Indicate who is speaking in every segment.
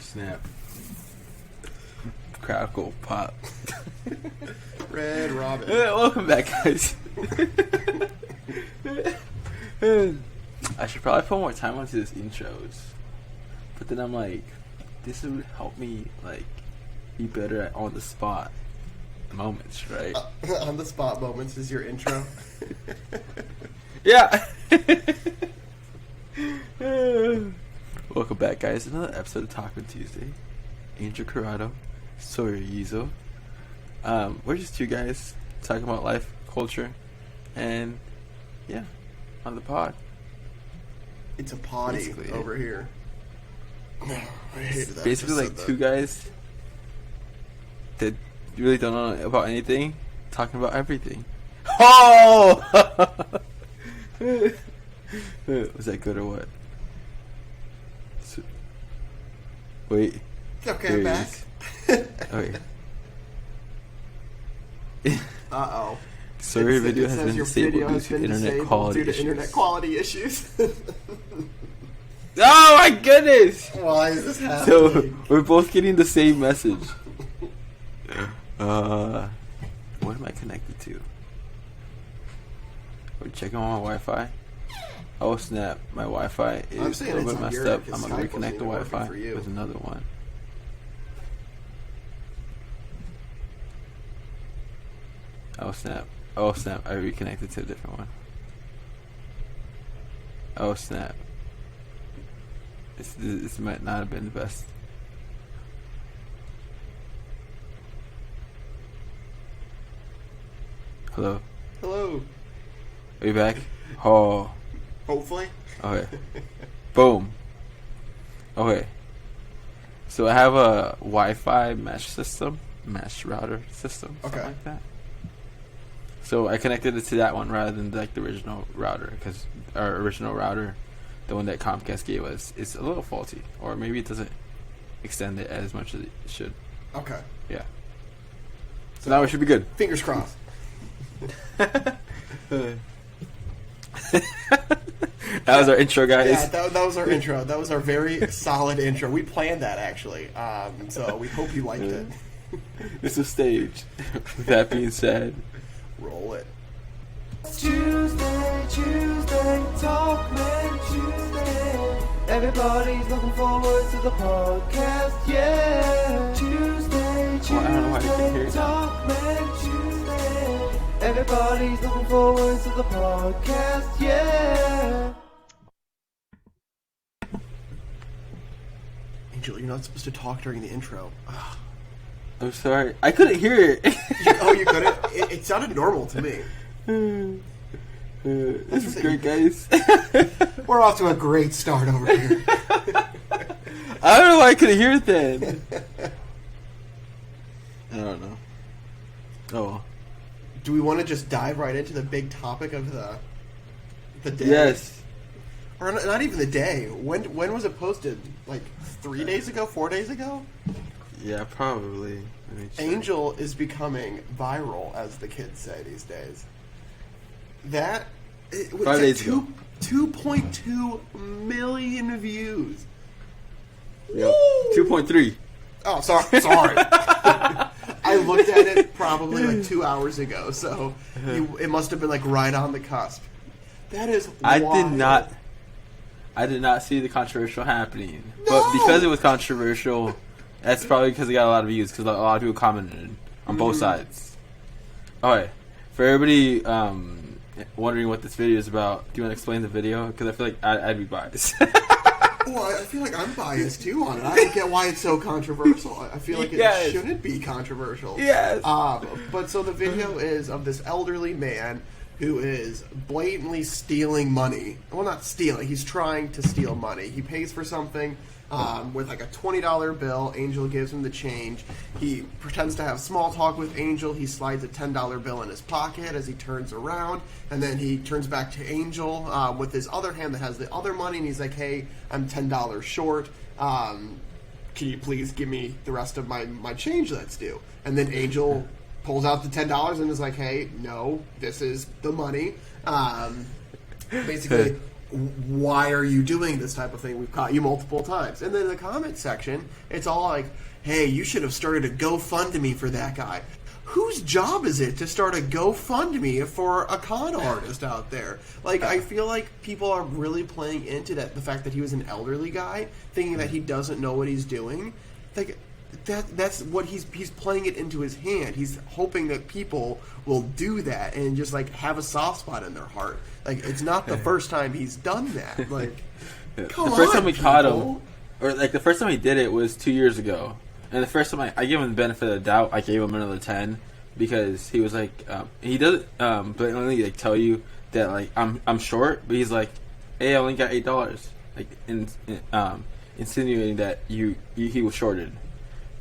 Speaker 1: Snap. Crackle pop.
Speaker 2: Red Robin.
Speaker 1: Welcome back, guys. I should probably put more time onto these intros, but then I'm like, this would help me like be better at on the spot moments, right?
Speaker 2: On the spot moments is your intro.
Speaker 1: Yeah. Welcome back, guys. Another episode of Talkmen Tuesday. Angel Corrado, Sawyer Yizo. We're just two guys talking about life, culture, and yeah, on the pod.
Speaker 2: It's a potty
Speaker 1: Basically,
Speaker 2: over here. No, I hated that.
Speaker 1: Basically, like two guys that really don't know about anything, talking about everything. Oh! Was that good or what? Wait.
Speaker 2: Okay, I'm back.
Speaker 1: Okay.
Speaker 2: Uh-oh.
Speaker 1: Sorry, video has been disabled due to internet quality issues. Oh my goodness!
Speaker 2: Why is this happening?
Speaker 1: So, we're both getting the same message. What am I connected to? We're checking on my Wi-Fi. Oh snap, my Wi-Fi is a little bit messed up. I'm gonna reconnect the Wi-Fi with another one. Oh snap. Oh snap, I reconnected to a different one. Oh snap. This might not have been the best. Hello?
Speaker 2: Hello.
Speaker 1: Are you back? Oh.
Speaker 2: Hopefully.
Speaker 1: Okay. Boom. Okay. So I have a Wi-Fi mesh router system, something
Speaker 2: Okay.
Speaker 1: like that. So I connected it to that one rather than like the original router, because our original router, the one that Comcast gave us, is a little faulty, or maybe it doesn't extend it as much as it should.
Speaker 2: Okay.
Speaker 1: Yeah. So now we should be good.
Speaker 2: Fingers crossed.
Speaker 1: That was our intro, guys.
Speaker 2: Yeah, that was our intro. That was our very solid intro. We planned that, actually. So we hope you liked it.
Speaker 1: This was staged. With that being said,
Speaker 2: roll it.
Speaker 3: Tuesday, Talkmen Tuesday. Everybody's looking forward to the podcast, yeah. Tuesday,
Speaker 1: I don't know why I can hear it.
Speaker 3: Talkmen Tuesday. Everybody's looking forward to the podcast, yeah.
Speaker 2: Angel, you're not supposed to talk during the intro. Ugh.
Speaker 1: I'm sorry. I couldn't hear it.
Speaker 2: You couldn't? It sounded normal to me.
Speaker 1: This is great, guys.
Speaker 2: We're off to a great start over here.
Speaker 1: I don't know why I couldn't hear it then. I don't know. Oh.
Speaker 2: Do we want to just dive right into the big topic of the day?
Speaker 1: Yes.
Speaker 2: Or not even the day. When was it posted? Like 3 days ago? 4 days ago?
Speaker 1: Yeah, probably. Let me check.
Speaker 2: Angel is becoming viral, as the kids say these days.
Speaker 1: 5 days ago.
Speaker 2: 2.2 million views.
Speaker 1: Yep. 2.3.
Speaker 2: Oh, sorry. I looked at it probably like 2 hours ago, so it must have been like right on the cusp. That is wild.
Speaker 1: I did not see the controversial happening. No! But because it was controversial, that's probably because it got a lot of views, because a lot of people commented on both sides. Alright, for everybody wondering what this video is about, do you want to explain the video? Because I feel like I'd be biased.
Speaker 2: Well, I feel like I'm biased too on it. I don't get why it's so controversial. I feel like it shouldn't be controversial.
Speaker 1: Yes.
Speaker 2: But so the video is of this elderly man who is blatantly stealing money. Well, not stealing. He's trying to steal money. He pays for something with like a $20 bill. Angel gives him the change. He pretends to have small talk with Angel. He slides a $10 bill in his pocket as he turns around, and then he turns back to Angel with his other hand that has the other money, and he's like, "Hey, I'm $10 short. Can you please give me the rest of my change that's due?" And then Angel pulls out the $10 and is like, "Hey, no, this is the money." Basically, why are you doing this type of thing? We've caught you multiple times. And then in the comment section, it's all like, hey, you should have started a GoFundMe for that guy. Whose job is it to start a GoFundMe for a con artist out there? Like, I feel like people are really playing into the fact that he was an elderly guy, thinking that he doesn't know what he's doing. Like, that's what he's playing it into his hand. He's hoping that people will do that and just, like, have a soft spot in their heart. Like, it's not the first time he's done that. Like, come on,
Speaker 1: the first time we
Speaker 2: people.
Speaker 1: caught him, or like the first time he did it was 2 years ago. And the first time I gave him the benefit of the doubt, I gave him another 10 because he was like, he doesn't blatantly like tell you that like I'm short, but he's like, hey, I only got $8, like insinuating that he was shorted.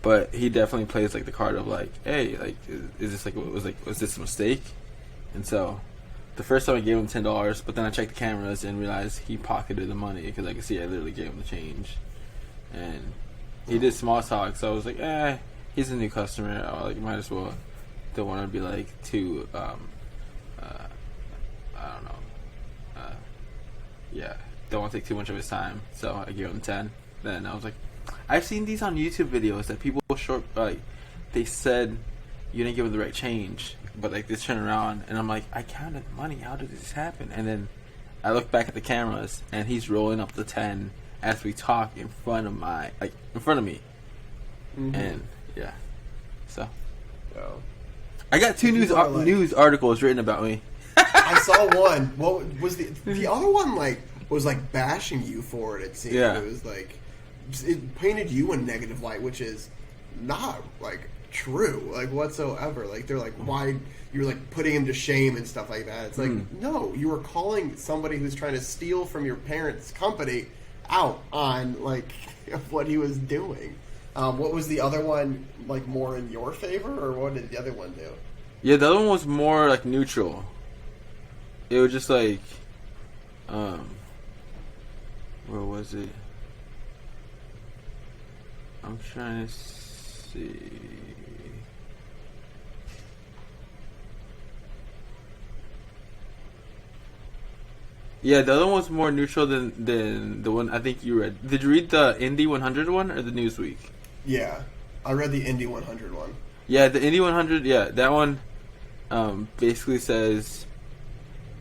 Speaker 1: But he definitely plays like the card of like, hey, like is this like was this a mistake? And so the first time I gave him $10, but then I checked the cameras and realized he pocketed the money because I could see I literally gave him the change, and he did small talk. So I was like, he's a new customer. I like might as well. Don't want to be like too I don't know. Yeah, don't want to take too much of his time. So I gave him 10. Then I was like, I've seen these on YouTube videos that people short like they said you didn't give him the right change, but like they turn around and I'm like, I counted the money. How did this happen? And then I look back at the cameras and he's rolling up the 10 as we talk in front of me, and yeah. So I got 2 news articles written about me.
Speaker 2: I saw one. What was the other one? Like was like bashing you for it. It seemed it was like it painted you in negative light, which is not like true, like whatsoever. Like they're like, why you're like putting him to shame and stuff like that. It's like no, you were calling somebody who's trying to steal from your parents' company out on like what he was doing. What was the other one like more in your favor, or what did the other one do?
Speaker 1: Yeah, the other one was more like neutral. It was just like, where was it? I'm trying to see. Yeah, the other one was more neutral than the one I think you read. Did you read the Indie 100 one or the Newsweek?
Speaker 2: Yeah, I read the Indie 100 one.
Speaker 1: Yeah, the Indie 100. Yeah, that one basically says,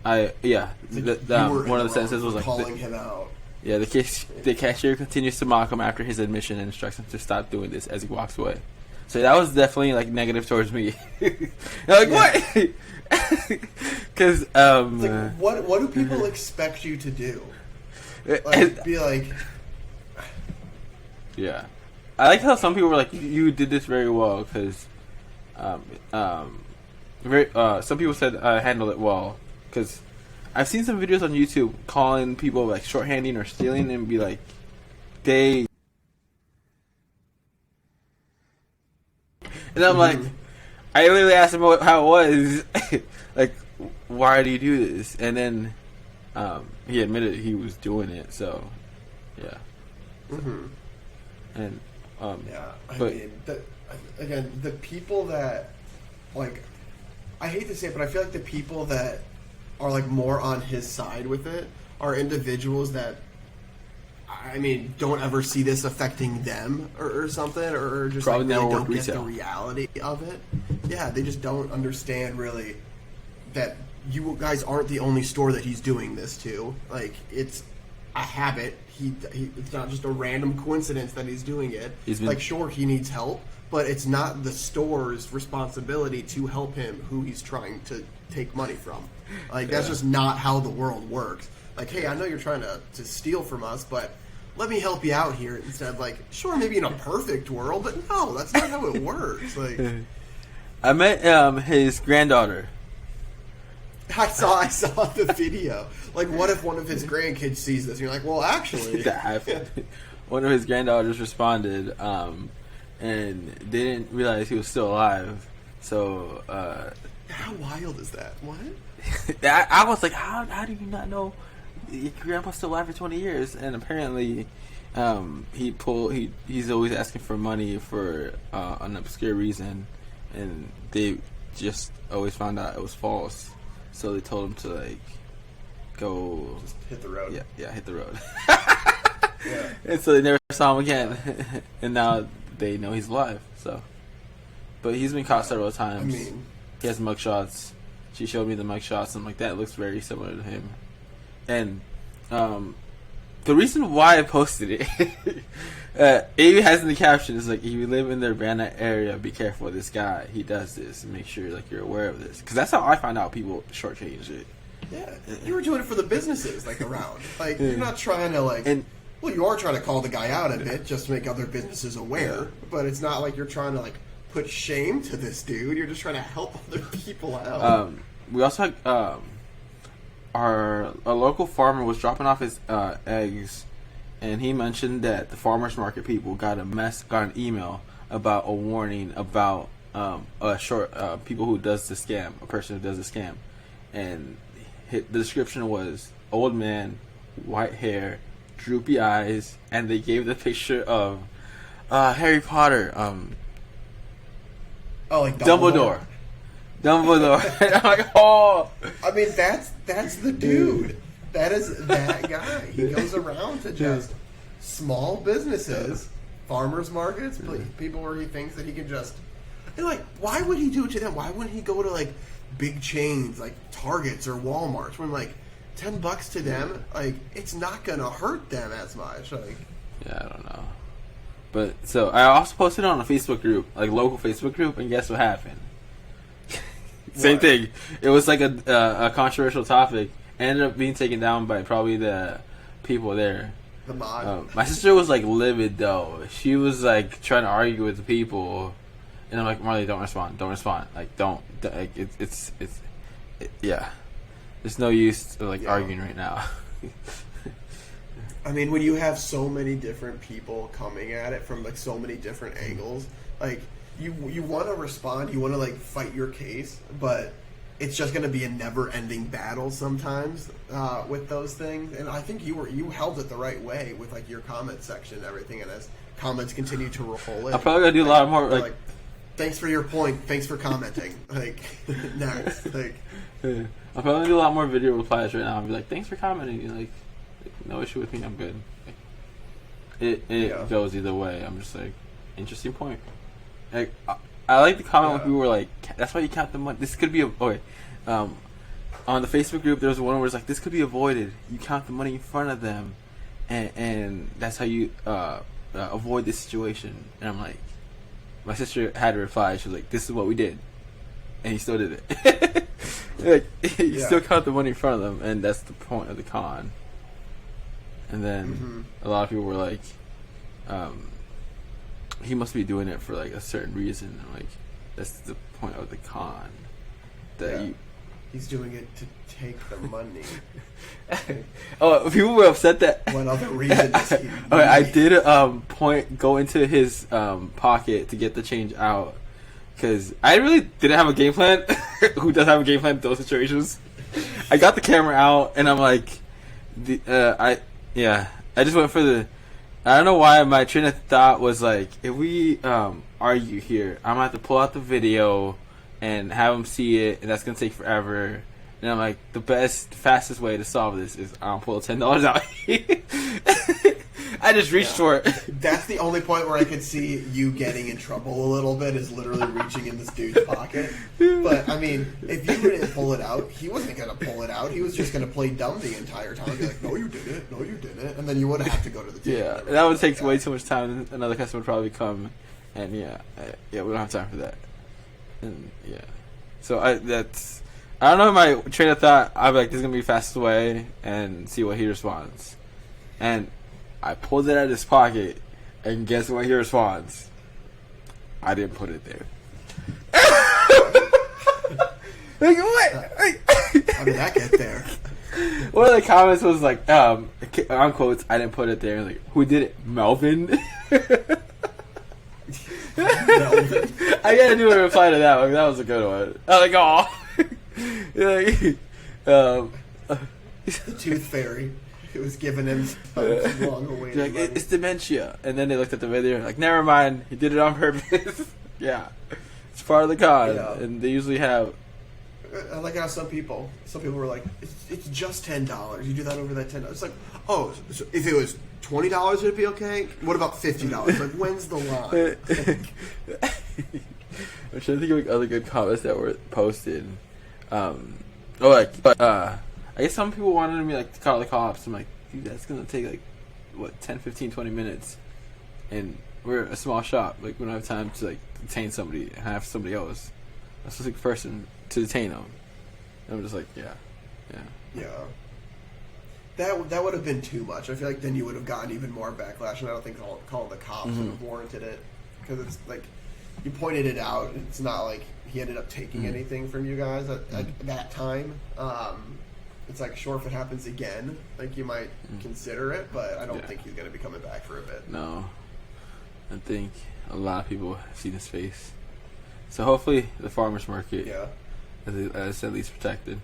Speaker 1: one of the sentences was like,
Speaker 2: calling him out.
Speaker 1: Yeah, the cashier continues to mock him after his admission and instructs him to stop doing this as he walks away. So that was definitely like negative towards me. Like what? Because
Speaker 2: like, what do people expect you to do? Like, be like,
Speaker 1: yeah. I like how some people were like, "You did this very well," because some people said I handled it well. Because I've seen some videos on YouTube calling people like shorthanding or stealing, and be like, they. And I'm like, I literally asked him how it was, like, why do you do this? And then he admitted he was doing it. So, yeah. And
Speaker 2: I mean, again, the people that like, I hate to say it, but I feel like the people that are like more on his side with it are individuals that, I mean, don't ever see this affecting them or something, or just
Speaker 1: probably
Speaker 2: like, really
Speaker 1: never
Speaker 2: don't get
Speaker 1: retail.
Speaker 2: the reality of it. Yeah, they just don't understand really that you guys aren't the only store that he's doing this to. Like, it's a habit. It's not just a random coincidence that he's doing it. Like, sure, he needs help, but it's not the store's responsibility to help him who he's trying to take money from. Like, that's just not how the world works. Like, hey, I know you're trying to steal from us, but let me help you out here. Instead of like, sure, maybe in a perfect world, but no, that's not how it works. Like,
Speaker 1: I met his granddaughter.
Speaker 2: I saw the video. Like, what if one of his grandkids sees this? And you're like, well, actually,
Speaker 1: That happened. One of his granddaughters responded, and they didn't realize he was still alive. So,
Speaker 2: how wild is that? What?
Speaker 1: I was like, how do you not know your grandpa's still alive for 20 years? And apparently, he's always asking for money for an obscure reason, and they just always found out it was false. So they told him to like go.
Speaker 2: Just hit the road.
Speaker 1: Yeah, hit the road.
Speaker 2: Yeah.
Speaker 1: And so they never saw him again, and now they know he's alive. So, but he's been caught several times.
Speaker 2: I mean,
Speaker 1: he has mugshots. She showed me the mugshots. I'm like, that looks very similar to him. And the reason why I posted it, Amy has in the caption is like, if you live in the Urbana area, be careful of this guy. He does this, and make sure like you're aware of this, because that's how I find out people shortchange it.
Speaker 2: yeah, you were doing it for the businesses like around. Like you're not trying to like. Well, you are trying to call the guy out a bit just to make other businesses aware, but it's not like you're trying to like put shame to this dude. You're just trying to help other people out.
Speaker 1: We also had, a local farmer was dropping off his eggs, and he mentioned that the farmers market people got an email about a warning about people who does the scam, a person who does the scam, and the description was old man, white hair, droopy eyes, and they gave the picture of Harry Potter,
Speaker 2: like
Speaker 1: Dumbledore. And I'm like, oh.
Speaker 2: I mean, that's the dude. That is that guy. He goes around to just small businesses, farmers markets, people where he thinks that he can just. And like, why would he do it to them? Why wouldn't he go to like big chains like Targets or Walmarts when like $10 to them, like it's not gonna hurt them as much. Like,
Speaker 1: yeah, I don't know. But so I also posted it on a Facebook group, like local Facebook group, and guess what happened? Same thing. It was like a controversial topic. Ended up being taken down by probably the people there.
Speaker 2: The mod.
Speaker 1: My sister was like livid though. She was like trying to argue with the people, and I'm like, Marley, don't respond. Like, don't. Like, yeah. There's no use to like arguing right now.
Speaker 2: I mean, when you have so many different people coming at it from like so many different angles, like you want to respond, you want to like fight your case, but it's just going to be a never-ending battle sometimes with those things. And I think you held it the right way with like your comment section and everything. And as comments continue to roll in,
Speaker 1: I'm probably gonna do a lot more like
Speaker 2: thanks for your point, thanks for commenting. Like next, like.
Speaker 1: I'm probably gonna do a lot more video replies right now. I'll be like, thanks for commenting. Like no issue with me. I'm good. Like, it goes either way. I'm just like, interesting point. Like, I like the comment when people were like, that's why you count the money. This could be on the Facebook group, there was one where it's like, this could be avoided. You count the money in front of them, and that's how you avoid this situation. And I'm like, my sister had to reply. She was like, this is what we did, and he still did it. Like, you still count the money in front of them, and that's the point of the con. And then a lot of people were like, he must be doing it for like a certain reason. I'm like, that's the point of the con.
Speaker 2: He's doing it to take the money.
Speaker 1: Oh, people were upset that.
Speaker 2: What other reason is he?
Speaker 1: Okay, I did go into his pocket to get the change out because I really didn't have a game plan. Who does have a game plan in those situations? I got the camera out and I'm like, I just went for the. I don't know why my train of thought was like, if we argue here, I'm gonna have to pull out the video and have him see it, and that's gonna take forever. And I'm like, the fastest way to solve this is I'll pull $10 out. I just reached for it.
Speaker 2: That's the only point where I could see you getting in trouble a little bit, is literally reaching in this dude's pocket. But I mean, if you didn't pull it out, he wasn't gonna pull it out. He was just gonna play dumb the entire time. Be like, no, you didn't. No, you didn't. And then you would have to go to the table.
Speaker 1: Yeah, that would take way too much time. Another customer would probably come, and we don't have time for that. And so I don't know my train of thought. I'm like, this is gonna be the fastest way, and see what he responds. And I pulled it out of his pocket, and guess what he responds? I didn't put it there. Like, what?
Speaker 2: How did that get there?
Speaker 1: One of the comments was like, on quotes, I didn't put it there. Like, who did it? Melvin?
Speaker 2: Melvin.
Speaker 1: I gotta do a reply to that one. That was a good one. I was like,
Speaker 2: The tooth fairy. It was giving him long away.
Speaker 1: Like, it's dementia. And then they looked at the video and like, never mind, he did it on purpose. Yeah. It's part of the con. Yeah. And they usually have
Speaker 2: I like how some people were like, it's just $10. You do that over that $10. It's like, oh, so if it was $20, it'd be okay. What about $50? Like, when's the line?
Speaker 1: I'm trying to think of like other good comments that were posted. I guess some people wanted me like to call the cops. I'm like, dude, that's gonna take like what 10, 15, 20 minutes, and we're a small shop. Like, we don't have time to like detain somebody and have somebody else, a specific person, to detain them. And I'm just like, yeah.
Speaker 2: That would have been too much. I feel like then you would have gotten even more backlash, and I don't think calling the cops would have warranted it, because it's like you pointed it out. It's not like he ended up taking anything from you guys at that time. It's like, sure, if it happens again, like, you might consider it, but I don't think he's going to be coming back for a bit.
Speaker 1: No. I think a lot of people have seen his face. So hopefully the farmer's market is at least protected.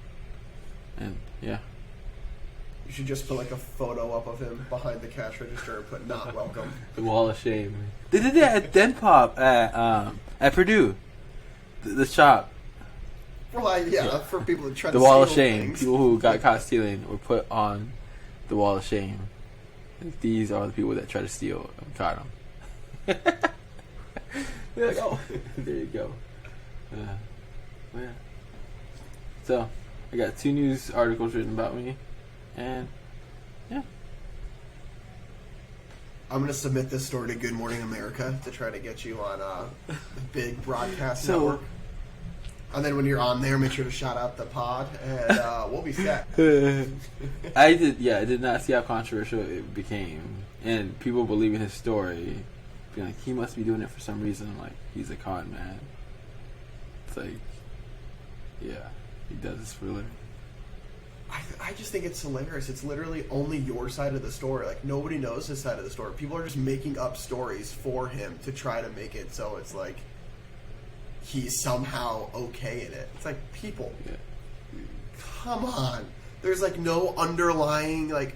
Speaker 1: And, yeah.
Speaker 2: You should just put, like, a photo up of him behind the cash register and put "not welcome."
Speaker 1: The wall of shame. They did that at Den Pop at Purdue. The shop.
Speaker 2: Well, for people who try to
Speaker 1: the wall of
Speaker 2: steal
Speaker 1: shame.
Speaker 2: things.
Speaker 1: People who got caught stealing were put on the wall of shame. And these are the people that try to steal and caught them. Like, oh, there you go. Yeah. So, I got 2 news articles written about me, and yeah.
Speaker 2: I'm going to submit this story to Good Morning America to try to get you on a big broadcast network. And then when you're on there, make sure to shout out the pod, and we'll be set.
Speaker 1: I did not see how controversial it became, and people believing his story, being like, he must be doing it for some reason, like, he's a con man. It's like, yeah, he does this for a living.
Speaker 2: I just think it's hilarious. It's literally only your side of the story. Like, nobody knows his side of the story. People are just making up stories for him to try to make it so it's like he's somehow okay in it. It's like, people, come on. There's like no underlying like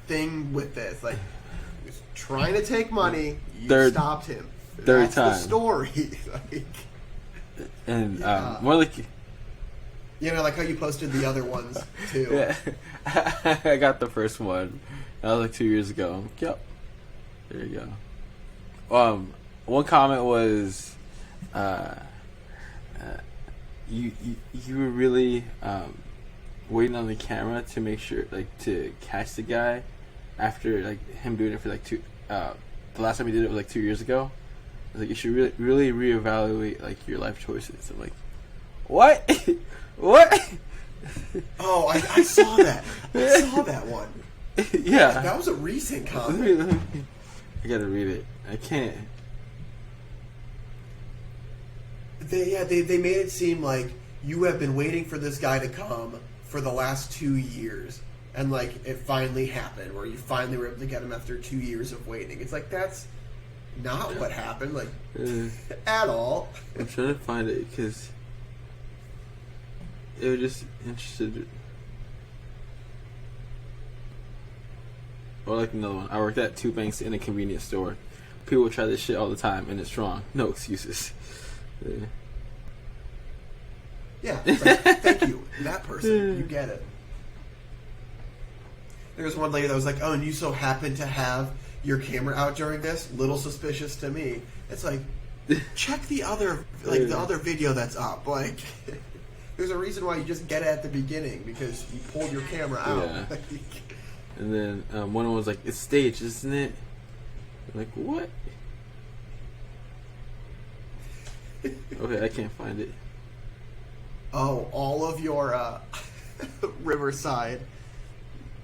Speaker 2: thing with this. Like, he was trying to take money. You stopped him. That's
Speaker 1: time.
Speaker 2: The story. Like,
Speaker 1: and more like,
Speaker 2: you know, like how you posted the other ones too.
Speaker 1: Yeah, I got the first one. That was like 2 years ago. Yep. There you go. One comment was, you were really waiting on the camera to make sure, like, to catch the guy after like him doing it for like the last time he did it was like 2 years ago. I was like, you should really reevaluate like your life choices. I'm like, what? What?
Speaker 2: Oh, I saw that. I saw that one.
Speaker 1: Yeah.
Speaker 2: That was a recent comment.
Speaker 1: I gotta read it. I can't.
Speaker 2: They made it seem like you have been waiting for this guy to come for the last 2 years, and like it finally happened, where you finally were able to get him after 2 years of waiting. It's like, that's not what happened, like at all.
Speaker 1: I'm trying to find it because it was just interested. Or like another one. I worked at 2 banks in a convenience store. People try this shit all the time, and it's wrong. No excuses.
Speaker 2: Yeah, it's like, thank you, that person. You get it. There was one lady that was like, "Oh, and you so happen to have your camera out during this? Little suspicious to me." It's like, check the other video that's up. Like, there's a reason why you just get it at the beginning, because you pulled your camera out.
Speaker 1: Yeah. And then one was like, "It's staged, isn't it?" I'm like, what? Okay, I can't find it.
Speaker 2: Oh, all of your Riverside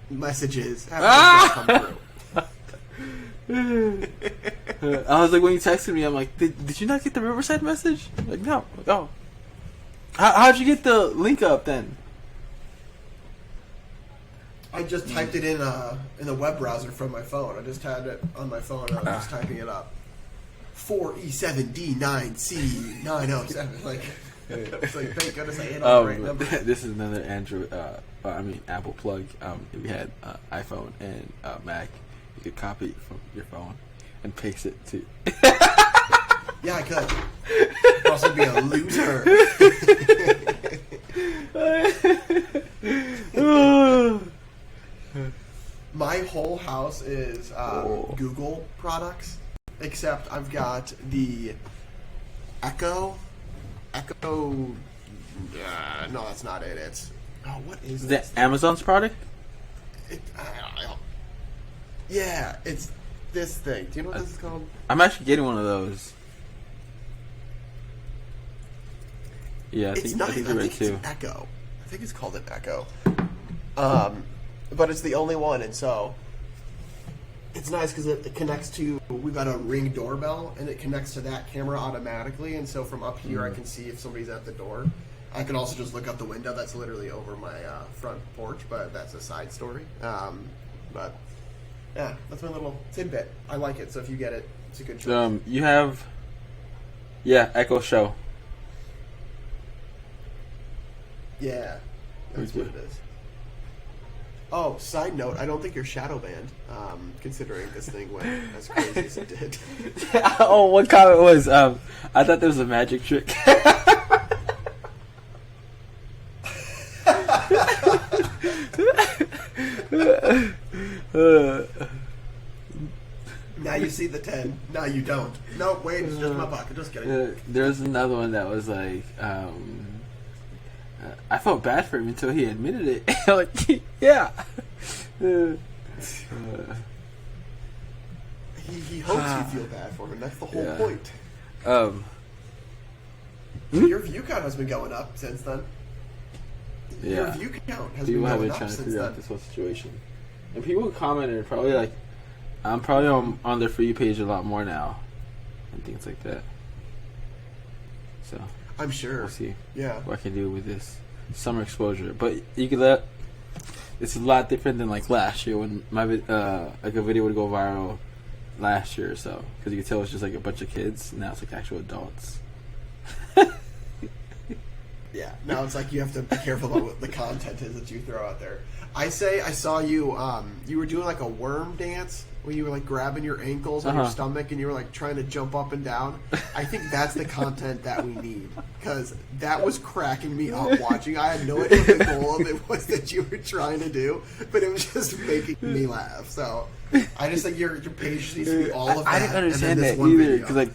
Speaker 2: messages have come through.
Speaker 1: I was like, when you texted me, I'm like, did you not get the Riverside message? I'm like, no. Like, oh. How'd you get the link up then?
Speaker 2: I just typed it in the web browser from my phone. I just had it on my phone and I was just typing it up. 4E7D9C907. Like, it's like, thank goodness I hit on the right number.
Speaker 1: This is another Android, Apple plug. If you had iPhone and Mac, you could copy it from your phone and paste it to.
Speaker 2: Yeah, I could. I'd also be a loser. My whole house is Google products, except I've got the Echo. No, that's not it. It's what is
Speaker 1: Is
Speaker 2: this?
Speaker 1: that Amazon's product?
Speaker 2: Yeah, it's this thing. Do you know what this is called?
Speaker 1: I'm actually getting one of those. Yeah, I think they're right
Speaker 2: it's
Speaker 1: too.
Speaker 2: an Echo. I think it's called an Echo. But it's the only one, and so it's nice because it connects to. We've got a Ring doorbell, and it connects to that camera automatically. And so from up here, I can see if somebody's at the door. I can also just look out the window. That's literally over my front porch, but that's a side story. But yeah, that's my little tidbit. I like it. So if you get it, it's a good choice.
Speaker 1: You have, Echo Show.
Speaker 2: Yeah, that's what it is. Oh, side note, I don't think you're shadow banned, considering this thing went as crazy as it did.
Speaker 1: Oh, what comment was? I thought there was a magic trick.
Speaker 2: Now you see the 10. Now you don't. No, wait, it's just my pocket. Just kidding.
Speaker 1: There's another one that was like, I felt bad for him until he admitted it. Like, yeah.
Speaker 2: He hopes you feel bad for him. That's the whole point. Your view count has been going up since then. Your view count has
Speaker 1: people
Speaker 2: been
Speaker 1: have
Speaker 2: going
Speaker 1: been
Speaker 2: up
Speaker 1: trying to
Speaker 2: since
Speaker 1: figure
Speaker 2: then.
Speaker 1: out this whole situation, and people commented probably like, I'm probably on their free page a lot more now, and things like that. So
Speaker 2: I'm sure.
Speaker 1: we'll see.
Speaker 2: Yeah.
Speaker 1: What I can do with this summer exposure, but you could let. It's a lot different than like last year when my like a video would go viral last year or so, because you could tell it's just like a bunch of kids. Now it's like actual adults.
Speaker 2: Yeah, now it's like you have to be careful about what the content is that you throw out there. I saw you, you were doing like a worm dance where you were like grabbing your ankles on your stomach and you were like trying to jump up and down. I think that's the content that we need, because that was cracking me up watching. I had no idea what the goal of it was that you were trying to do, but it was just making me laugh. So I just think your page needs to be all of that.
Speaker 1: I didn't understand
Speaker 2: and then
Speaker 1: that
Speaker 2: this one
Speaker 1: either,
Speaker 2: video.
Speaker 1: because like,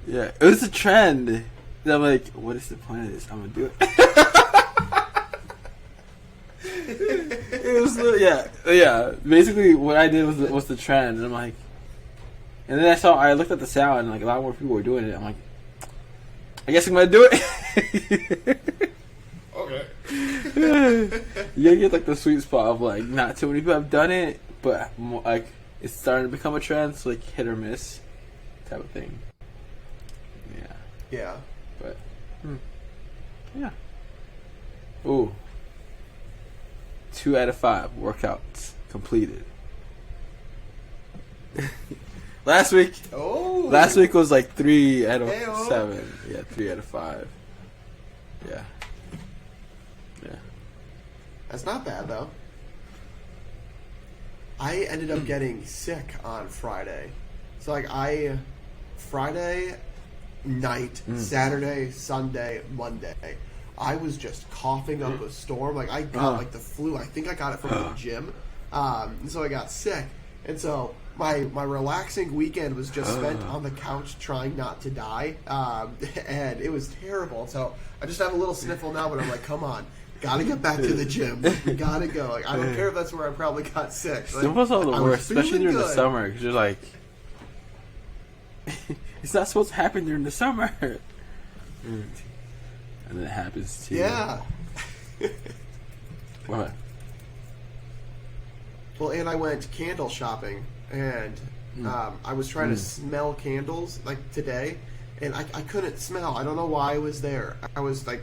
Speaker 1: yeah, it was a trend. And I'm like, what is the point of this? I'm gonna do it. It was yeah. Basically, what I did was the trend, and I'm like, and then I looked at the sound, and like a lot more people were doing it. I'm like, I guess I'm gonna do it.
Speaker 2: Okay.
Speaker 1: You gotta get like the sweet spot of like not too many people have done it, but more, like it's starting to become a trend, so like hit or miss type of thing. Yeah.
Speaker 2: Yeah.
Speaker 1: But, yeah. Ooh. 2 out of 5 workouts completed. Last week was like 3 out of
Speaker 2: Hey-o.
Speaker 1: 7. Yeah, 3 out of 5. Yeah. Yeah.
Speaker 2: That's not bad, though. I ended up getting sick on Friday. So, like, Friday night, Saturday, Sunday, Monday, I was just coughing up a storm. Like, I got, like, the flu. I think I got it from the gym. So I got sick. And so my relaxing weekend was just spent on the couch trying not to die. And it was terrible. So I just have a little sniffle now, but I'm like, come on. Gotta get back to the gym. We gotta go. Like, I don't care if that's where I probably got sick. Like,
Speaker 1: Sniffles are the
Speaker 2: I was
Speaker 1: worst, especially
Speaker 2: feeling
Speaker 1: during the
Speaker 2: good.
Speaker 1: summer, because you're like, it's not supposed to happen during the summer. And then it happens to you.
Speaker 2: Yeah.
Speaker 1: What?
Speaker 2: Well, and I went candle shopping, and I was trying to smell candles, like, today, and I couldn't smell. I don't know why I was there. I was like,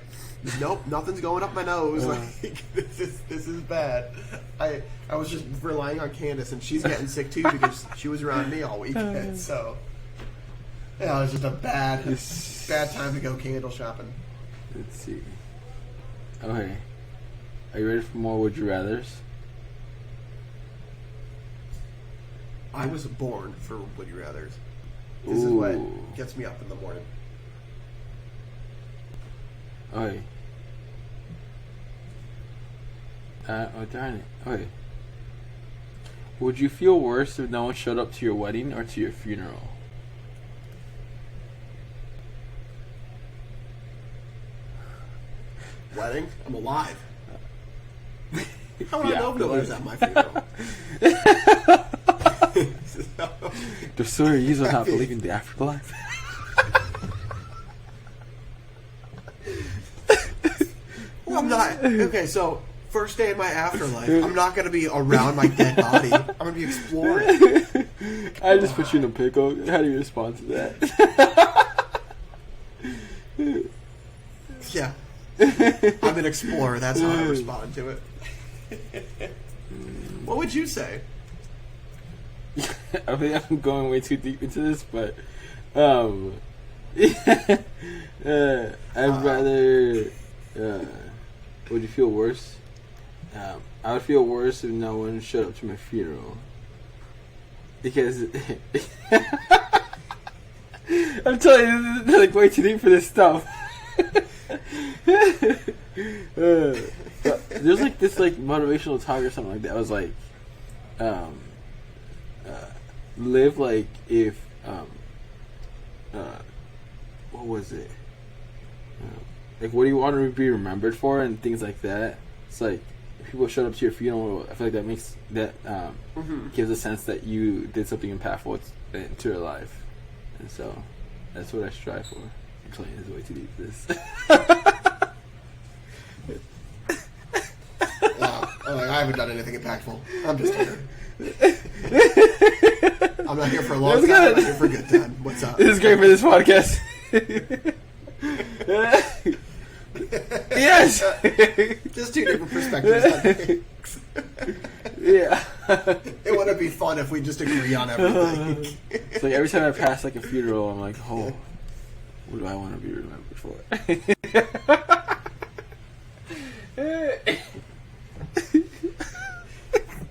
Speaker 2: nope, nothing's going up my nose. Like, this is bad. I was just relying on Candace, and she's getting sick too because she was around me all weekend. So yeah, it was just a bad time to go candle shopping.
Speaker 1: Let's see. Okay. Are you ready for more Would You Rathers?
Speaker 2: I was born for Would You Rathers. This is what gets me up in the morning.
Speaker 1: Okay. Oh darn it. Okay. Would you feel worse if no one showed up to your wedding or to your funeral?
Speaker 2: Wedding? I'm alive. How would
Speaker 1: Yeah,
Speaker 2: I know
Speaker 1: the
Speaker 2: nobody's
Speaker 1: wedding.
Speaker 2: at my funeral?
Speaker 1: The story you don't believe in the afterlife.
Speaker 2: Well, I'm not. Okay, so first day in my afterlife, I'm not going to be around my dead body. I'm going to be exploring.
Speaker 1: I just put you in a pickle. How do you respond to that?
Speaker 2: Yeah. I'm an explorer. That's how I respond to it. What would you say?
Speaker 1: I mean, I'm going way too deep into this, but I'd rather. Would you feel worse? I would feel worse if no one showed up to my funeral. Because I'm telling you, this is like way too deep for this stuff. There's like this like motivational talk or something like that. I was like, live like if what was it? Like, what do you want to be remembered for, and things like that. It's like if people showed up to your funeral, I feel like that makes that gives a sense that you did something impactful into your life, and so that's what I strive for. I'm telling you, this is way too deep for this.
Speaker 2: I haven't done anything impactful. I'm just here. I'm not here for a long time. I'm here for a good time. What's up?
Speaker 1: This is great for this podcast. Yes.
Speaker 2: Just two different perspectives on things.
Speaker 1: Yeah.
Speaker 2: It wouldn't be fun if we just agree on everything.
Speaker 1: It's like every time I pass like a funeral, I'm like, oh, what do I want to be remembered for?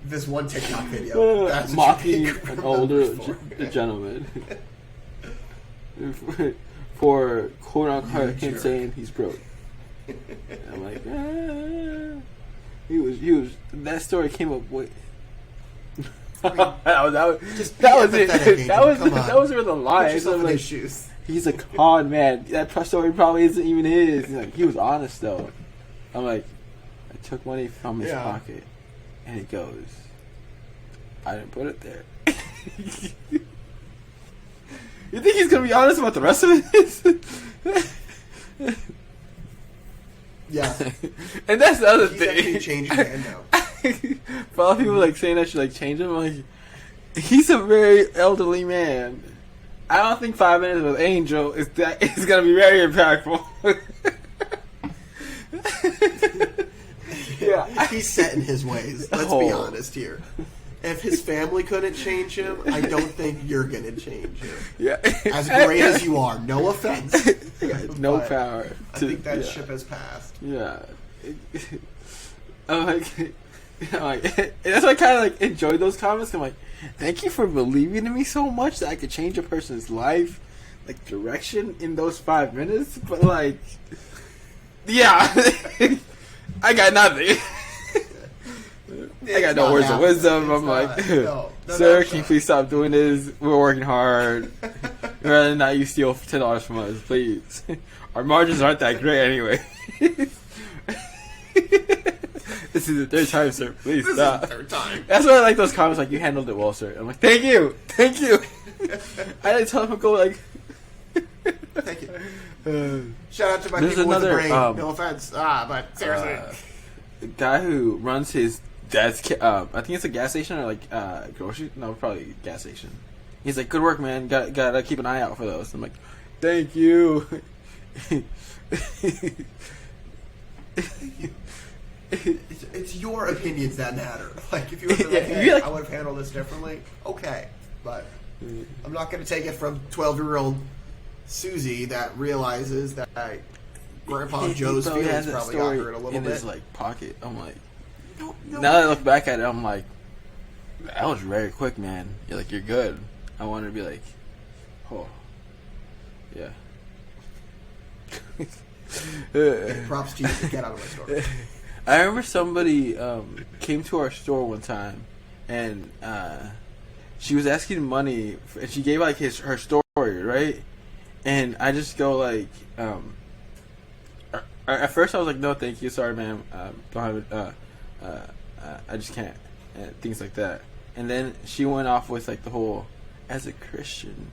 Speaker 2: This one TikTok video. That's
Speaker 1: mocking
Speaker 2: what you
Speaker 1: an older
Speaker 2: for.
Speaker 1: gentleman for quote unquote him
Speaker 2: jerk.
Speaker 1: saying he's broke. I'm like, he was. That story came up with. that was
Speaker 2: Just
Speaker 1: that
Speaker 2: be
Speaker 1: was it.
Speaker 2: empathetic, Agent.
Speaker 1: That was
Speaker 2: Come on.
Speaker 1: that was where the
Speaker 2: Put
Speaker 1: lie.
Speaker 2: yourself
Speaker 1: I'm
Speaker 2: in
Speaker 1: like,
Speaker 2: his shoes.
Speaker 1: he's a con man. That story probably isn't even his. He's like, he was honest though. I'm like, I took money from his pocket, and it goes. I didn't put it there. You think he's gonna be honest about the rest of it?
Speaker 2: Yeah.
Speaker 1: And that's the other
Speaker 2: He's
Speaker 1: thing.
Speaker 2: actually changing man now.
Speaker 1: For all people like saying I should like change him, like he's a very elderly man. I don't think 5 minutes with Angel is gonna be very impactful. Yeah,
Speaker 2: He's set in his ways. Let's be honest here. If his family couldn't change him, I don't think you're gonna change him.
Speaker 1: Yeah,
Speaker 2: As great as you are, no offense.
Speaker 1: no
Speaker 2: But
Speaker 1: power.
Speaker 2: I think that ship has passed.
Speaker 1: Yeah. I'm like, that's why I kind of like enjoyed those comments. I'm like, thank you for believing in me so much that I could change a person's life, like direction in those 5 minutes. But like, yeah, I got nothing. I got no words of wisdom. I'm like, sir, can you please stop doing this? We're working hard. Rather than not you steal $10 from us, please. Our margins aren't that great anyway. This is the third time, sir. Please stop.
Speaker 2: This is the third time.
Speaker 1: That's why I like those comments. Like, you handled it well, sir. I'm like, thank you. I didn't tell him to go like.
Speaker 2: Thank you. Shout out to my
Speaker 1: There's
Speaker 2: people with the
Speaker 1: another,
Speaker 2: brain. No offense. But seriously.
Speaker 1: The guy who runs his dad's, I think it's a gas station or like grocery. No, probably a gas station. He's like, good work, man. Gotta keep an eye out for those. I'm like, thank you.
Speaker 2: It's your opinions that matter. Like, if you were like,
Speaker 1: Yeah,
Speaker 2: hey,
Speaker 1: you're like-
Speaker 2: I would have handled this differently, okay. But I'm not going to take it from 12-year-old Susie that realizes that Grandpa Joe's
Speaker 1: He
Speaker 2: feelings
Speaker 1: has that
Speaker 2: probably got
Speaker 1: story
Speaker 2: hurt a little
Speaker 1: in
Speaker 2: bit.
Speaker 1: his like pocket. I'm like,
Speaker 2: No,
Speaker 1: now that I look back at it, I'm like, that was very quick, man. You're like, you're good. I wanted to be like, oh, yeah.
Speaker 2: Hey, props to you to get out of my story.
Speaker 1: I remember somebody came to our store one time, and she was asking money, and she gave like her story, right? And I just go like, at first I was like, no, thank you, sorry, ma'am, don't have it, I just can't, and things like that. And then she went off with like the whole, as a Christian,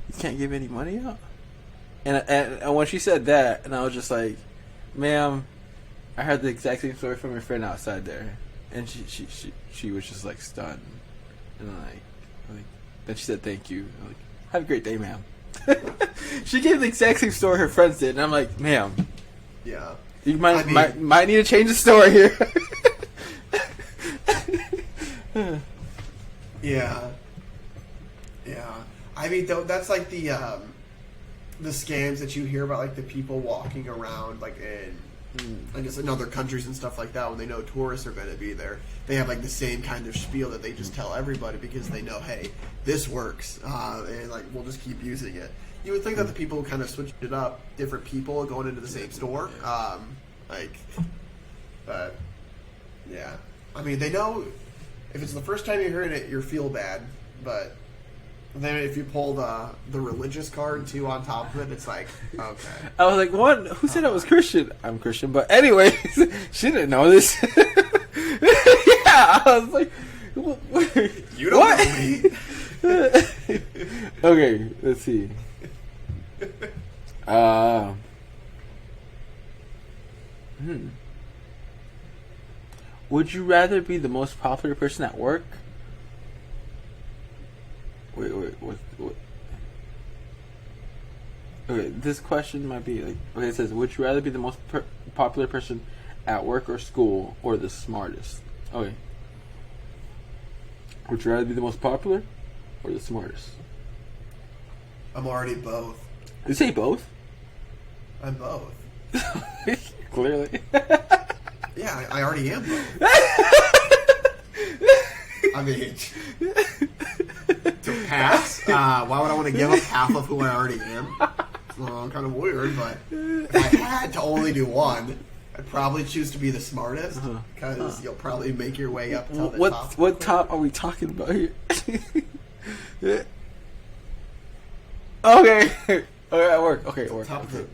Speaker 1: you can't give any money out. And when she said that, and I was just like, ma'am, I heard the exact same story from your friend outside there, and she was just like stunned, and like then she said thank you. I'm like, have a great day, ma'am. She gave the exact same story her friends did, and I'm like, ma'am,
Speaker 2: yeah,
Speaker 1: you might need to change the story here.
Speaker 2: Yeah. I mean, that's like the scams that you hear about, like the people walking around, like in, I guess in other countries and stuff like that, when they know tourists are going to be there, they have like the same kind of spiel that they just tell everybody because they know, hey, this works, and like we'll just keep using it. You would think that the people who kind of switched it up, different people going into the same store, but yeah, I mean, they know if it's the first time you heard it, you feel bad, but then if you pull the religious card too on top of it, it's like, okay.
Speaker 1: I was like, what? Who said I was Christian? I'm Christian, but anyways, she didn't know this. Yeah, I was like,
Speaker 2: you don't know me.
Speaker 1: Okay, let's see. Would you rather be the most popular person at work? Wait, what? Okay, this question might be like, okay, it says, would you rather be the most popular person at work or school, or the smartest? Okay. Would you rather be the most popular or the smartest?
Speaker 2: I'm already both.
Speaker 1: You say both?
Speaker 2: I'm both.
Speaker 1: Clearly.
Speaker 2: Yeah, I already am both. I mean, to pass, why would I want to give up half of who I already am? Well, kind of weird, but if I had to only do one, I'd probably choose to be the smartest, because you'll probably make your way up to the top.
Speaker 1: What top are we talking about here? Okay. Okay, at work. Okay, at work.
Speaker 2: Top of the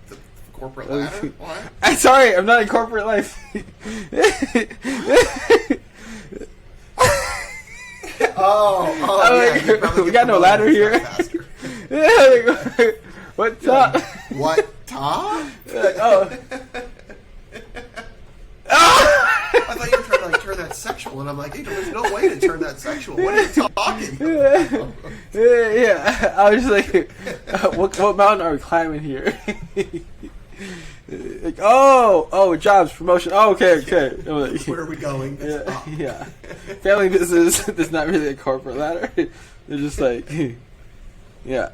Speaker 2: corporate ladder? What?
Speaker 1: I'm sorry, I'm not in corporate life.
Speaker 2: Yeah,
Speaker 1: we got no ladder here. What top?
Speaker 2: What top?
Speaker 1: Oh.
Speaker 2: I thought you were trying to turn that sexual, and I'm like, hey, there's no way to turn that sexual. What are you talking about?
Speaker 1: Yeah, I was like, what mountain are we climbing here? Like, jobs, promotion. Oh, okay. I'm like,
Speaker 2: where are we going?
Speaker 1: Yeah. Family business is not really a corporate ladder. They're just like, yeah.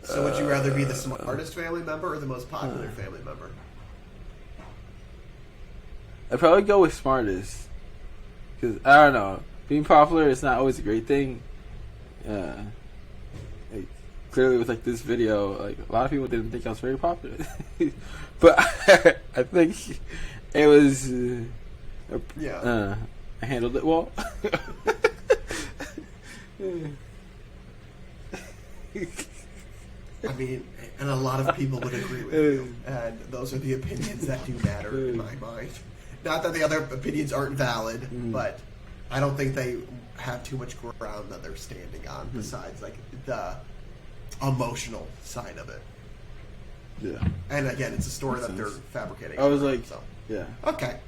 Speaker 2: So would you rather be the smartest family member or the most popular family member?
Speaker 1: I'd probably go with smartest. Because, I don't know, being popular is not always a great thing. Like, clearly with like this video, like a lot of people didn't think I was very popular. But I think it was... I handled it well.
Speaker 2: I mean, and a lot of people would agree with you. And those are the opinions that do matter in my mind. Not that the other opinions aren't valid, but I don't think they have too much ground that they're standing on besides like the emotional side of it.
Speaker 1: Yeah.
Speaker 2: And again, it's a story that they're fabricating.
Speaker 1: I was like,
Speaker 2: so.
Speaker 1: Yeah.
Speaker 2: Okay.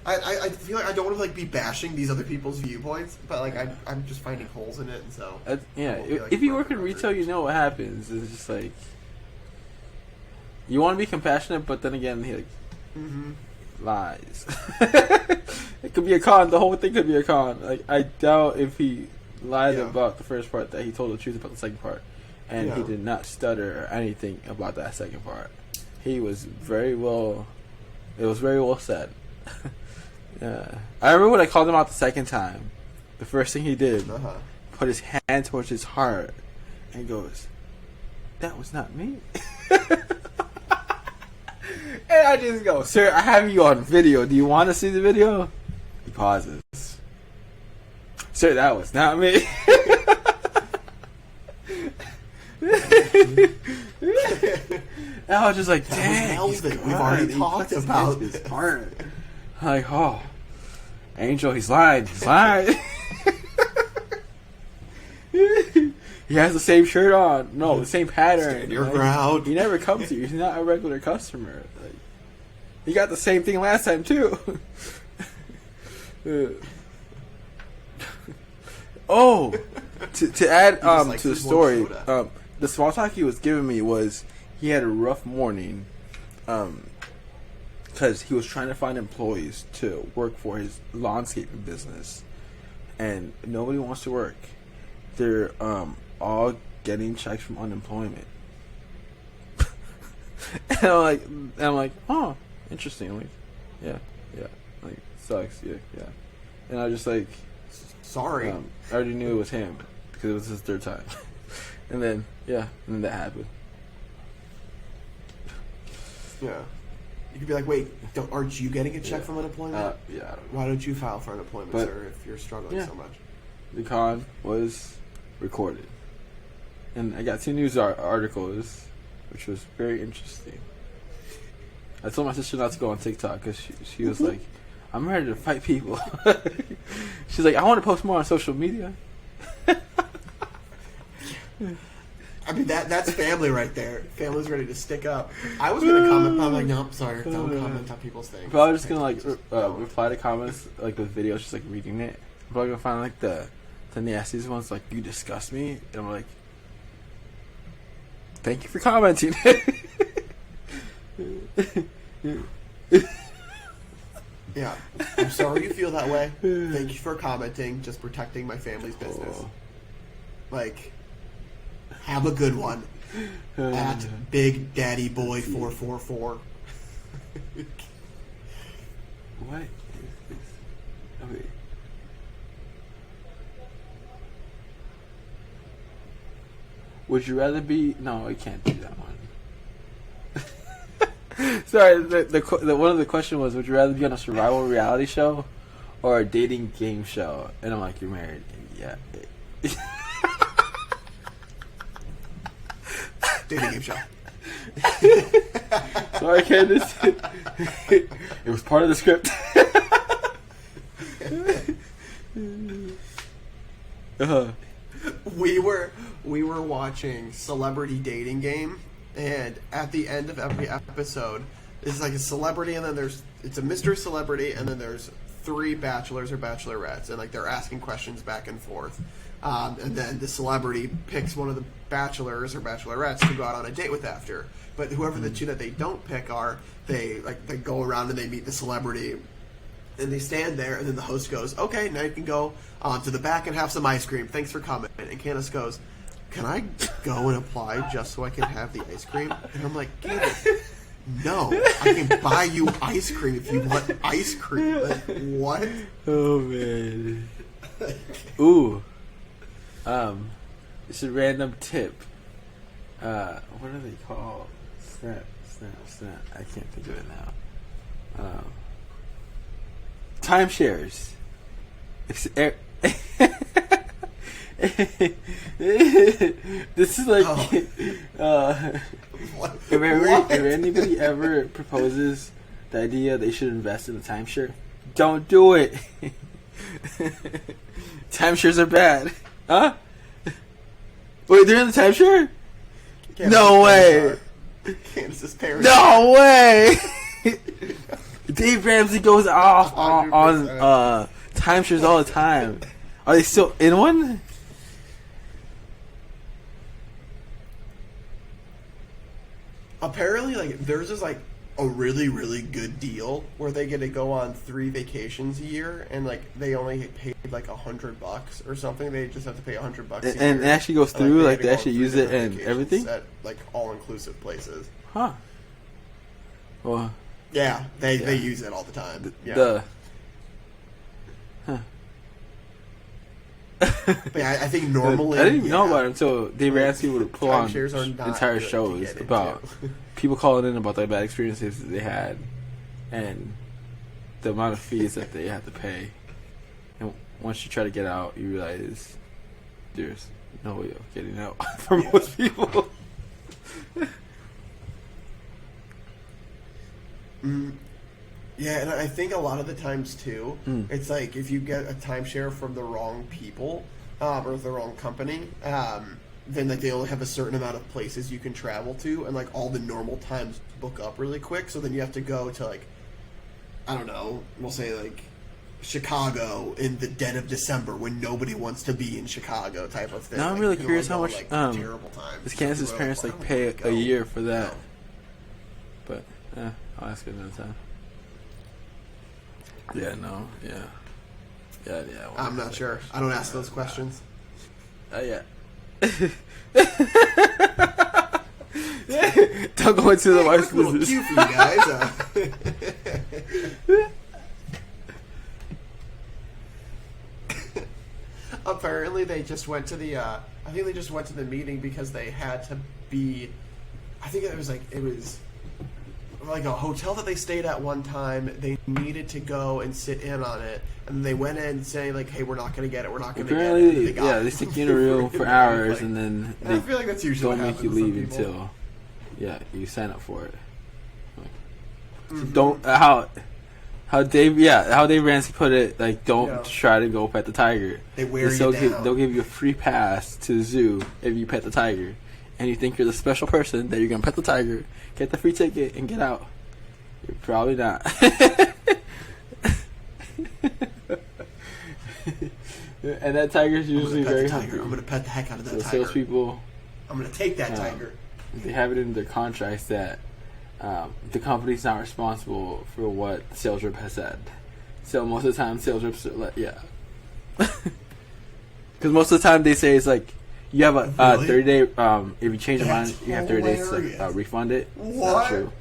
Speaker 2: I feel like I don't want to like be bashing these other people's viewpoints, but like I'm just finding holes in it, and so
Speaker 1: if you work in retail, you know what happens. It's just like you want to be compassionate, but then again, he lies. It could be a con. The whole thing could be a con. Like I doubt if he lied about the first part that he told the truth about the second part, and he did not stutter or anything about that second part. He was very well. It was very well said. Yeah, I remember when I called him out the second time. The first thing he did, put his hand towards his heart, and goes, that was not me. And I just go, sir, I have you on video. Do you want to see the video? He pauses. Sir, that was not me. And I was just like, dang,
Speaker 2: Melvin. We've already talked about this
Speaker 1: part. Like, oh, Angel, he's lying. He's lying. He has the same shirt on. No, the same pattern.
Speaker 2: Stand your ground.
Speaker 1: He never comes here. He's not a regular customer. Like, he got the same thing last time too. Oh, to add to the story, the small talk he was giving me was he had a rough morning, because he was trying to find employees to work for his landscaping business, and nobody wants to work. They're all getting checks from unemployment. And I'm like, oh, interesting. Like, yeah, like sucks. Yeah. And I was just like,
Speaker 2: sorry.
Speaker 1: I already knew it was him because it was his third time. And then that happened.
Speaker 2: Yeah. You could be like, wait, aren't you getting a check from unemployment?
Speaker 1: Yeah.
Speaker 2: Why don't you file for unemployment, sir, if you're struggling so much?
Speaker 1: The con was recorded. And I got 2 news articles, which was very interesting. I told my sister not to go on TikTok because she was like, I'm ready to fight people. She's like, I want to post more on social media.
Speaker 2: I mean, that's family right there. Family's ready to stick up. I was going to comment, but I'm like, no, I'm sorry. Don't comment on people's things.
Speaker 1: But I was just going to, reply to comments, like, with videos, just, like, reading it. I'm probably going to find, like, the nastiest ones, like, you disgust me. And I'm like, thank you for commenting.
Speaker 2: Yeah. I'm sorry you feel that way. Thank you for commenting. Just protecting my family's business. Like, have a good one. At Big Daddy Boy 444.
Speaker 1: What is this? Okay. Would you rather be... No, I can't do that one. Sorry, the one of the question was, would you rather be on a survival reality show or a dating game show? And I'm like, you're married. Yeah.
Speaker 2: Dating game show.
Speaker 1: Sorry, Candace. It was part of the script.
Speaker 2: We were watching Celebrity Dating Game, and at the end of every episode, it's like a celebrity, and then it's a Mr. Celebrity, and then there's 3 bachelors or bachelorettes, and like they're asking questions back and forth. And then the celebrity picks one of the bachelors or bachelorettes to go out on a date with after. But whoever the 2 that they don't pick are, they go around and they meet the celebrity, and they stand there, and then the host goes, okay, now you can go to the back and have some ice cream. Thanks for coming. And Candace goes, can I go and apply just so I can have the ice cream? And I'm like, Candace, no, I can buy you ice cream if you want ice cream. Like, what?
Speaker 1: Oh, man. Ooh. It's a random tip. What are they called? Snap. I can't think of it now. Timeshares. This is like, if anybody ever proposes the idea they should invest in a timeshare, don't do it. Timeshares are bad. Huh? Wait, they're in the timeshare? No way.
Speaker 2: Candace's parents.
Speaker 1: No way. Dave Ramsey goes off on
Speaker 2: 100%.
Speaker 1: timeshares all the time. Are they still in one?
Speaker 2: Apparently, like, theirs is like a really, really good deal where they get to go on 3 vacations a year, and like they only get paid like $100 or something. They just have to pay $100 a year.
Speaker 1: And it actually goes through,
Speaker 2: and,
Speaker 1: like
Speaker 2: they
Speaker 1: they actually use it and everything?
Speaker 2: at like all-inclusive places.
Speaker 1: Huh. Well,
Speaker 2: Yeah, they use it all the time. Yeah.
Speaker 1: Huh.
Speaker 2: But yeah, I think normally
Speaker 1: I didn't even know about it until Dave Ramsey would pull on
Speaker 2: timeshares are not
Speaker 1: entire
Speaker 2: good to
Speaker 1: shows
Speaker 2: get into.
Speaker 1: about people calling in about their bad experiences that they had and the amount of fees that they have to pay. And once you try to get out, you realize there's no way of getting out for most people.
Speaker 2: Yeah, and I think a lot of the times too, it's like if you get a timeshare from the wrong people or the wrong company, then like they only have a certain amount of places you can travel to, and like all the normal times book up really quick. So then you have to go to like, I don't know, we'll say like Chicago in the dead of December when nobody wants to be in Chicago, type of thing.
Speaker 1: Now I'm
Speaker 2: Like,
Speaker 1: really
Speaker 2: you can
Speaker 1: curious
Speaker 2: only
Speaker 1: how
Speaker 2: go,
Speaker 1: much
Speaker 2: like, terrible times.
Speaker 1: does Kansas
Speaker 2: People are
Speaker 1: parents
Speaker 2: "I
Speaker 1: like
Speaker 2: don't
Speaker 1: pay
Speaker 2: wanna
Speaker 1: a
Speaker 2: go."
Speaker 1: year for that?
Speaker 2: No.
Speaker 1: But I'll ask it another time. Yeah, no, yeah.
Speaker 2: I'm not sure. I don't ask those questions.
Speaker 1: Yeah. Don't go into the wife's
Speaker 2: Quick little
Speaker 1: business.
Speaker 2: cue for you guys. Apparently, they just went to the. I think they just went to the meeting because they had to be. I think it was like a hotel that they stayed at one time. They needed to go and sit in on it, and they went in saying like, "Hey, we're not going to get it. We're not going to get it."
Speaker 1: Apparently,
Speaker 2: They got it.
Speaker 1: they stick you in a room for hours, and then
Speaker 2: And I
Speaker 1: they
Speaker 2: feel like that's usually
Speaker 1: don't
Speaker 2: what
Speaker 1: make you
Speaker 2: happens to
Speaker 1: leave
Speaker 2: some people.
Speaker 1: until you sign up for it. So don't how Dave Ramsey put it, like don't try to go pet the tiger.
Speaker 2: They wear you
Speaker 1: They'll
Speaker 2: down.
Speaker 1: they'll give you a free pass to the zoo if you pet the tiger, and you think you're the special person that you're gonna pet the tiger, get the free ticket, and get out. You're probably not. And that tiger's usually very hungry.
Speaker 2: I'm going to pet the heck out of that
Speaker 1: So
Speaker 2: tiger.
Speaker 1: salespeople,
Speaker 2: I'm going to take that tiger.
Speaker 1: they have it in their contracts that the company's not responsible for what the sales rep has said. So most of the time, sales reps are like, yeah. Because most of the time they say it's like, you have a
Speaker 2: Really?
Speaker 1: 30-day, if you change your mind,
Speaker 2: That's
Speaker 1: you have 30 days to
Speaker 2: hilarious.
Speaker 1: refund it. It's
Speaker 2: What?
Speaker 1: not true.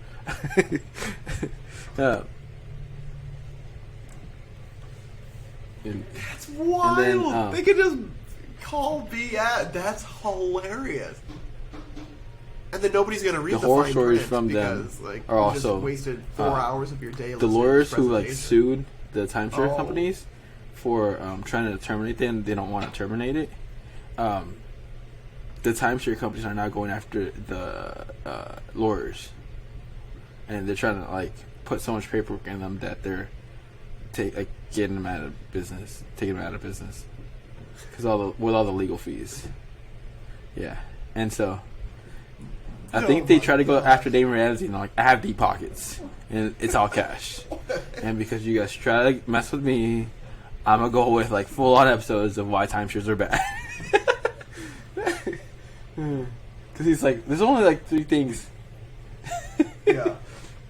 Speaker 1: And
Speaker 2: That's wild.
Speaker 1: then,
Speaker 2: they could just call BS. That's hilarious. And then nobody's going to read
Speaker 1: The
Speaker 2: the
Speaker 1: horror
Speaker 2: fine
Speaker 1: stories
Speaker 2: print
Speaker 1: from
Speaker 2: because,
Speaker 1: them
Speaker 2: like,
Speaker 1: are
Speaker 2: you
Speaker 1: also,
Speaker 2: just wasted 4 hours of your day.
Speaker 1: the
Speaker 2: listening to
Speaker 1: lawyers
Speaker 2: this
Speaker 1: who like
Speaker 2: presentation.
Speaker 1: sued the timeshare
Speaker 2: Oh.
Speaker 1: companies for trying to terminate them, they don't want to terminate it. The timeshare companies are now going after the lawyers, and they're trying to like put so much paperwork in them that they're getting them out of business, taking them out of business, because with all the legal fees. Yeah, and so I think they try to go after Dave Ramsey, like, I have deep pockets, and it's all cash. And because you guys try to mess with me, I'm gonna go with like full on episodes of why timeshares are bad. Because he's like, there's only like 3 things.
Speaker 2: Yeah.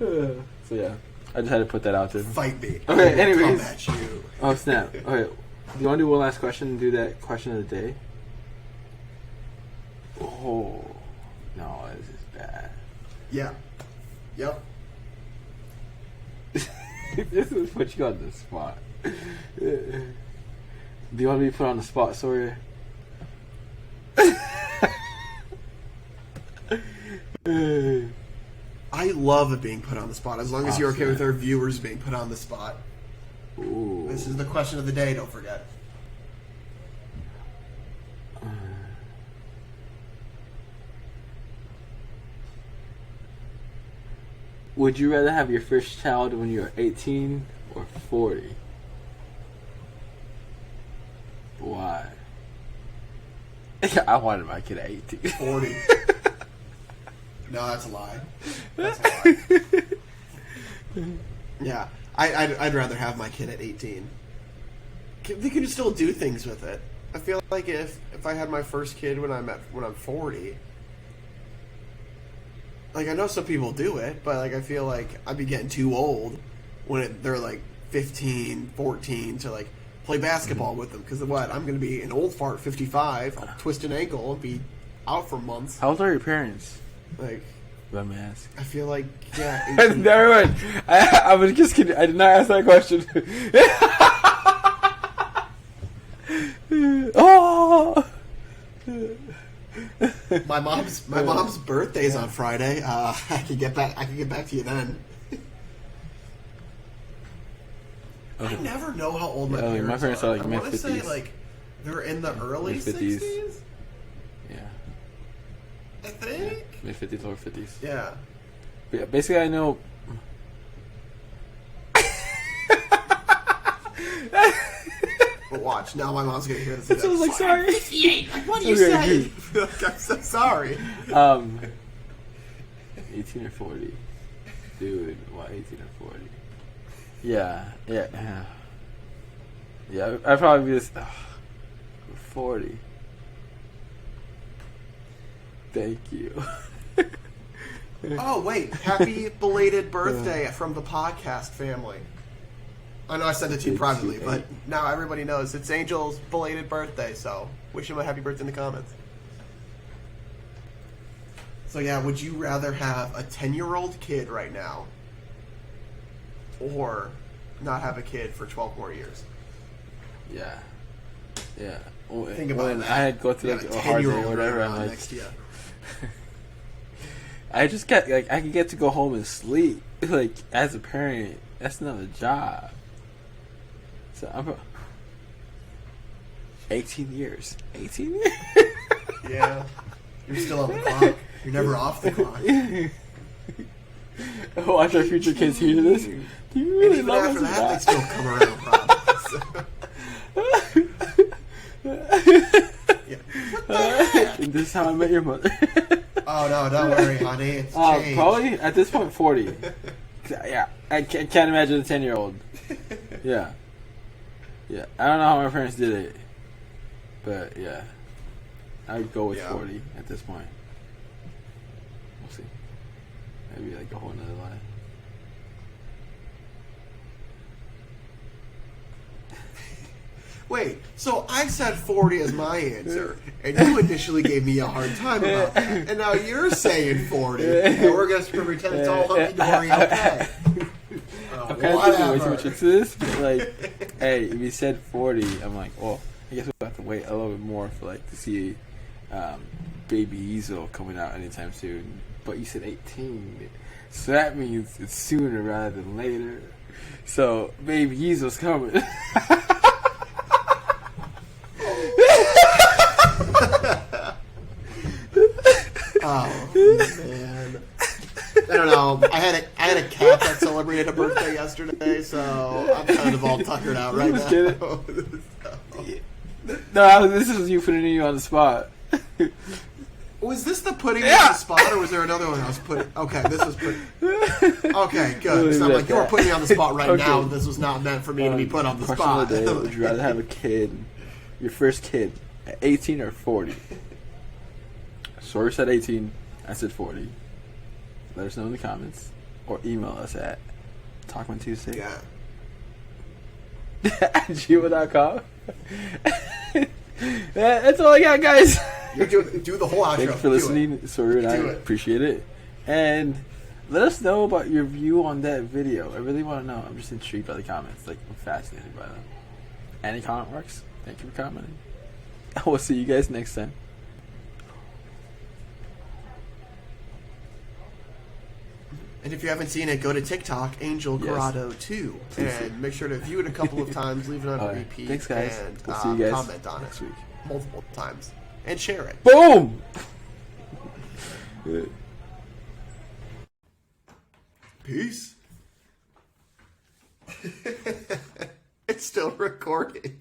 Speaker 1: So yeah, I just had to put that out there.
Speaker 2: Fight me.
Speaker 1: Okay,
Speaker 2: I will
Speaker 1: anyways.
Speaker 2: come at you.
Speaker 1: Oh snap! Okay, do you want to do one last question and do that question of the day? Oh no, this is bad.
Speaker 2: Yeah. Yep.
Speaker 1: This is put you on the spot. Do you want to be put on the spot, Sawyer?
Speaker 2: I love being put on the spot, as long as you're okay
Speaker 1: Awesome.
Speaker 2: with our viewers being put on the spot.
Speaker 1: Ooh.
Speaker 2: This is the question of the day, don't forget.
Speaker 1: Would you rather have your first child when you're 18 or 40? Why? I wanted my kid at 18.
Speaker 2: 40. No, that's a lie. That's a lie. Yeah, I'd rather have my kid at 18. They can still do things with it. I feel like if I had my first kid when I'm 40, like, I know some people do it, but like I feel like I'd be getting too old when they're like 15, 14 to like play basketball with them. Because what? I'm going to be an old fart, 55, I'll twist an ankle and be out for months.
Speaker 1: How old are your parents?
Speaker 2: Like,
Speaker 1: Let me ask.
Speaker 2: I feel like, yeah.
Speaker 1: Never mind. I was just kidding. I did not ask that question. Oh.
Speaker 2: My mom's birthday's on Friday. I can get back to you then.
Speaker 1: Okay.
Speaker 2: I never know how old my
Speaker 1: Yeah,
Speaker 2: parents,
Speaker 1: my parents are like
Speaker 2: I want to say
Speaker 1: mid-50s.
Speaker 2: like they're in the early
Speaker 1: Mid-50s.
Speaker 2: 60s.
Speaker 1: Yeah.
Speaker 2: I think.
Speaker 1: Mid 50s, lower 50s.
Speaker 2: Yeah.
Speaker 1: But yeah, basically, I know.
Speaker 2: But watch, now my mom's gonna hear this.
Speaker 1: I was like, sorry.
Speaker 2: 58. Like, what do you
Speaker 1: Okay,
Speaker 2: say? Like, I'm so sorry.
Speaker 1: 18 or 40. Dude, why 18 or 40? Yeah. Yeah, I'd probably be this. 40. Thank you.
Speaker 2: Oh wait, happy belated birthday from the podcast family. I know I sent it to you privately, but now everybody knows it's Angel's belated birthday, so wish him a happy birthday in the comments. So yeah, would you rather have a 10-year-old kid right now or not have a kid for 12 more years?
Speaker 1: Yeah.
Speaker 2: Think about
Speaker 1: when
Speaker 2: that.
Speaker 1: I had go through
Speaker 2: You
Speaker 1: like
Speaker 2: got
Speaker 1: a hard day or
Speaker 2: 10-year-old
Speaker 1: whatever,
Speaker 2: right
Speaker 1: I'm
Speaker 2: around
Speaker 1: like,
Speaker 2: next to you.
Speaker 1: I just get like I could get to go home and sleep. Like as a parent, that's not a job. So I'm 18 years. 18 years.
Speaker 2: Yeah. You're still on the clock. You're never off the clock.
Speaker 1: Watch our future kids hear this. Do you
Speaker 2: And
Speaker 1: really
Speaker 2: even
Speaker 1: love
Speaker 2: after
Speaker 1: us or
Speaker 2: that, they
Speaker 1: not?
Speaker 2: still come around, probably.
Speaker 1: And this is how I met your mother.
Speaker 2: Oh no, don't worry, honey. It's changed.
Speaker 1: Probably at this point 40. Yeah, I can't imagine a 10-year-old. Yeah, I don't know how my parents did it, but yeah, I'd go with 40 at this point. We'll see. Maybe like a whole nother line.
Speaker 2: Wait, so I said 40 as my answer, and you initially gave me a hard time about that, and now you're saying 40, and we're going to pretend it's all hunky-dory okay.
Speaker 1: I'm kind of thinking way too much into this, but like, hey, if you said 40, I'm like, well, I guess we'll have to wait a little bit more for like to see Baby Easel coming out anytime soon. But you said 18, so that means it's sooner rather than later. So Baby Easel's coming.
Speaker 2: Oh man, I don't know. I had a cat that celebrated a birthday yesterday, so I'm kind of all tuckered out right
Speaker 1: Just
Speaker 2: now.
Speaker 1: No, this is you putting you on the spot.
Speaker 2: Was this the putting me on the spot, or was there another one I was putting? Okay, this was put. Okay, good. So I'm like, you were putting me on the spot right now. And this was not meant for me to be put on the
Speaker 1: Question
Speaker 2: spot.
Speaker 1: of the day, would you rather have a kid, your first kid, at 18 or 40? Sawyer said 18. I said 40. Let us know in the comments. Or email us at Talkmen26
Speaker 2: Yeah.
Speaker 1: at gmail.com. That's all I got, guys.
Speaker 2: You do the whole outro.
Speaker 1: Thanks for listening. Sawyer and I appreciate it. And let us know about your view on that video. I really want to know. I'm just intrigued by the comments. Like, I'm fascinated by them. Any comment works. Thank you for commenting. We'll see you guys next time.
Speaker 2: And if you haven't seen it, go to TikTok, Angel Corrado 2, and make sure to view it a couple of times, leave it on
Speaker 1: Alright.
Speaker 2: repeat,
Speaker 1: Thanks, guys.
Speaker 2: and
Speaker 1: We'll see you guys
Speaker 2: comment on
Speaker 1: next
Speaker 2: it
Speaker 1: week.
Speaker 2: multiple times, and share it.
Speaker 1: Boom!
Speaker 2: Peace. It's still recording.